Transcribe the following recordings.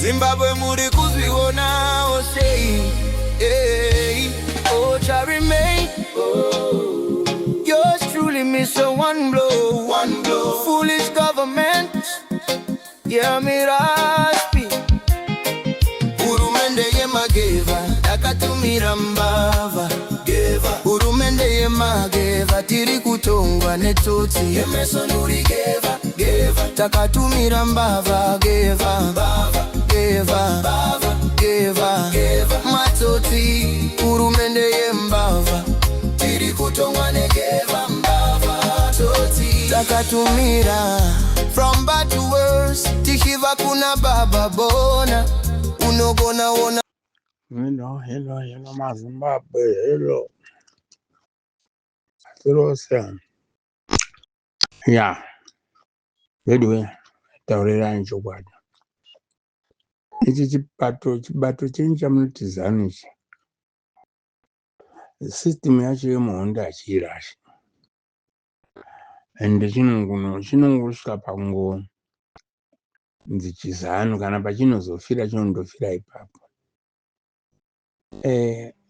Zimbabwe muri kuzviona sei? Hey, oh, shall remain. Oh, yours truly miss a one blow. Foolish government, yeah, me raspi. Urumende yemageva, akatumira mbava. Urumende yemageva, tiri kutongwa netoti. Emerson uri geva, takatumira mbava, geva. Matoti, urumende yembava, tiri kutongwa negeva mbava. Toti, takatumira. From bad to worse, tishiva kuna baba bona. Unogona wona. Hello, Mazimbabwe, hello. Sir. Yeah. Anyway, taurira nchokwadi. Ichi chibato chenyu chamunoti ZANU ichi. System yacho yemuhondo achirashi. Ende chinongosvika pango nzi chiZANU kana pachinozofira chinondofira ipapo.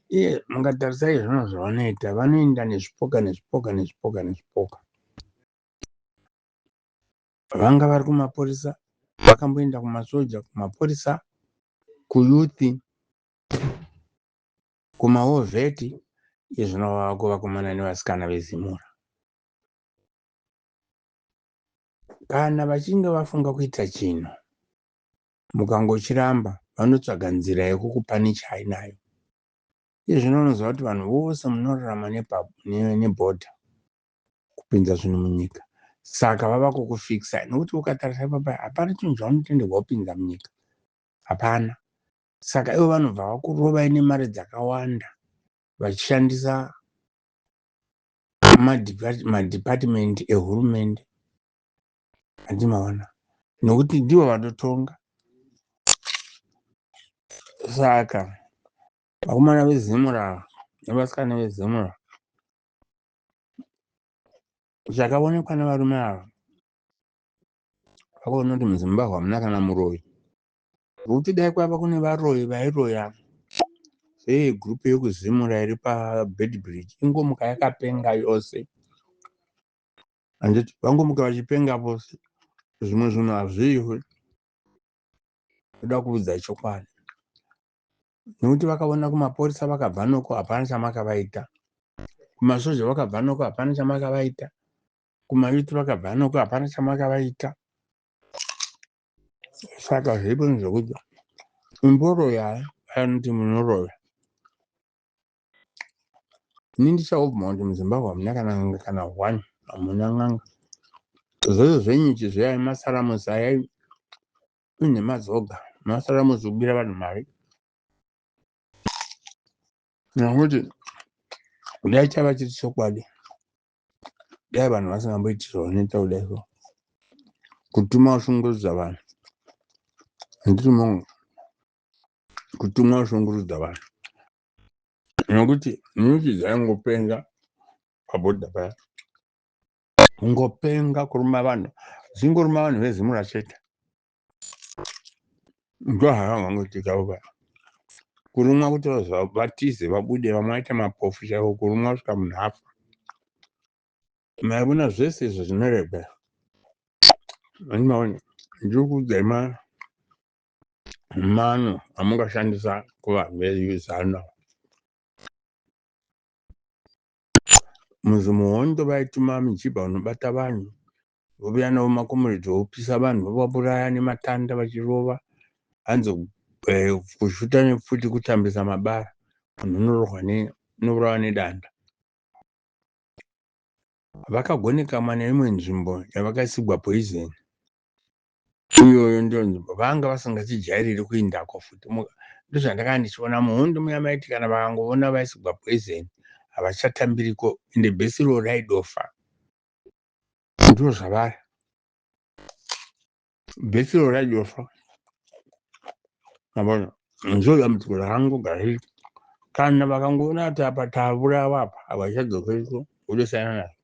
Iye mungatarisa izvona zvavanoita vanoenda nezvipoka. Vanga vari kumapurisa, vakamboenda kumasoja, kumapurisa, kuyuthi, kumahovheti, izvino vavako vakomana nevasikana vezimura. Kana vachinge vafunga kuita chinhu, mukangochiramba, vanotsvaga nzira yekukupani chainayo. Izvino unoziva kuti vanhu vose munorarama nebhodha kupinza zvinhu munyika. Saka vava kukufikisa, nokuti ukatarisa papa hapana chinhu chaunotenderwa kupinza munyika. Hapana. Saka ivo vanobva vakurova ine mari dzakawanda vachishandisa madhipatimende ehurumende. Handimaona. Nokuti ndivo vanotonga. Saka vakomana vezimura nevasikana vezimura zvakaonekwa nevarume ava vakaona kuti muZimbabwe hamuna kana muroyi. Nokuti dai kwava kune varoyi vairoya gurupu yekuzimura iri paBedbridge, ingomuka yakapenga yose. Handiti vangomuka vachipenga vose, zvimwe zvinhu hazviwe. Kuda kuudza chokwadi. Nokuti vakaona kumapurisa vakabva noko hapana chamakavaita. Kumasoja vakabva noko hapana chamakavaita. Kumayuthi vakabva noko hapana chamakavaita. Saka zvipo nezvokuti imboroya anoti munoroya. Ini ndichaubvuma kuti muZimbabwe hamuna kana n'anga kana hwani, hamuna n'anga. Zvose zvenyu zviyai masaramusi ayai nemadzoga. Masaramusi kubira vanhu mari. Nokuti kudai chava chiri chokwadi, dai vanhu vasingamboiti zvavanoita kudai so. Kutuma ushungurudza vanhu. Handiti mongo. Kutuma ushungurudza vanhu. Nokuti nyuchi dzaingopenga pabhodha paya. Kungopenga kuruma vanhu. Zvingoruma vanhu vezimura chete. Ndohava vangotika upa. Kurumwa kuti vatize vabude vamwe vaite mapofu chaivo, kurumwa kusvika munhu afa. Maivona zvese izvo zvinoregwa. Handimaoni. Ndiri kuudzai mano amungashandisa kuvanhu veZANU. Muzimuhondo vaituma mijibha unobata vanhu. Vobuya navo makomuredhi vopisa vanhu, vovauraya nematanda vachirova. Hanzo kusvuta nepfuti kutambisa mabara. Munhu unorohwa nedanda. Vakagoneka neimwe nzvimbo yavakasigwa poizeni. Iyoyo ndio nzvimbo vanga vasingachijairiri kuendako futi. Ndozvandakanga ndichiona muhondo muya maiti kana vakangoona vaisigwa poizeni havachatambiriko, ende bhesi iro raidofa. Ndizvo zvavari. Bhesi iro raidofa. Ndizvo dambudziko rakangogara riri. Kana vakangoona kuti apa tauraya apa havachadzokeriko vodosiyana nazvo.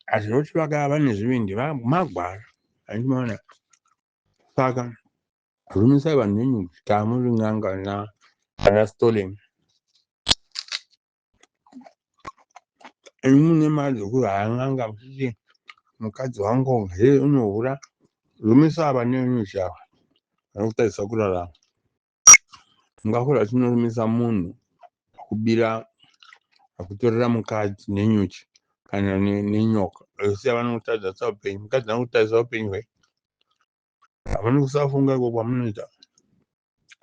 Asi noti vakava nezvivindi magwara. Handimaona. Saka rumisa vanhu nenyuchi tamuri n'anga kana stolen. Mune mari dzekuhaya n'anga muchiti mukadzi wangu unohura, rumisa vane nyuchi ava vanokutarisira kurarama. Ungakura chinorumisa munhu akubira akutorera mukadzi nenyuchi kana nenyoka siya vanokutadza saupenyu. Mukadzi anokutarisira upenyu hwe havana kusafunga iko kwamunoita.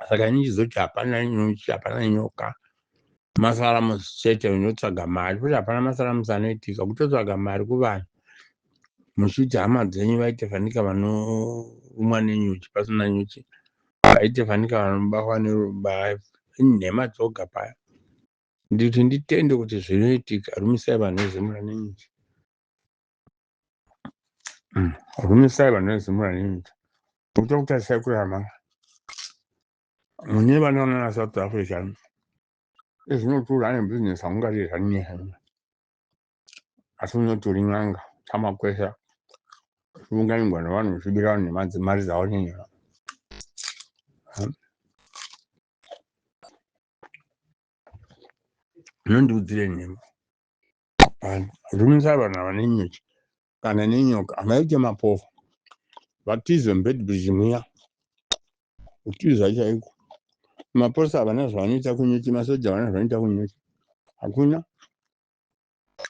Saka ini chizoti hapana nyuchi hapana nyoka, masaramusi chete unotsvaga mari, futi hapana masaramusi anoitika kutotsvaga mari kuvanhu muchiti hama dzenyu vaite fanika vanorumwa nenyuchi pasina nyuchi, vaite fanika vanobatwa inhema dzoga paya. Nditi nditende kuti zvinoitika. Rumisai vanhu vezimura nenyuchi, rumisai vanhu vezimura nenyuchi nokuti kutarisai kurarama. Mune vanoona naSouth Africa ezvinotura nebhizinesi haungariri zvanyaya henyu, asi unotori n'anga chamakwesha chiunganirwa nevanhu zvichibira vanhu nemadzimari dzavo nenyaya. Nondiudzire nhema. Rumisai vanhu ava nenyuchi kana nenyoka, havaite mapofu. Vatize muBedbridge muya, kutiza chaiko. Mapolisa havana zvavanoita kunyuchi, masoja havana zvavanoita kunyuchi, hakuna.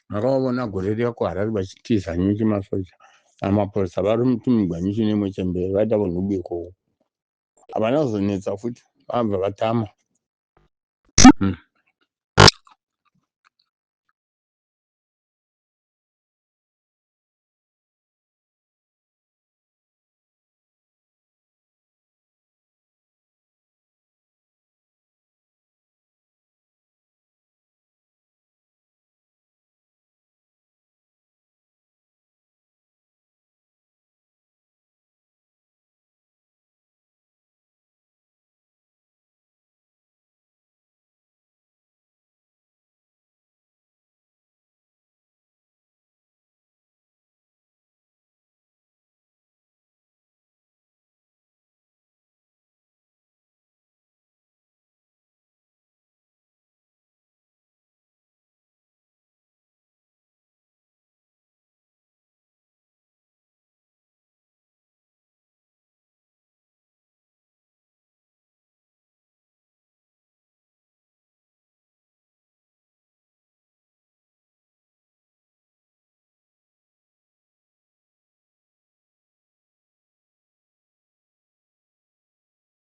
Makavaona gore riya kuHarare vachitiza nyuchi masoja. Mapolisa vari mutumigwa nyuchi nemuchembere vaita kunhubiko. Havana kuzonetsa futi, vabva vatama.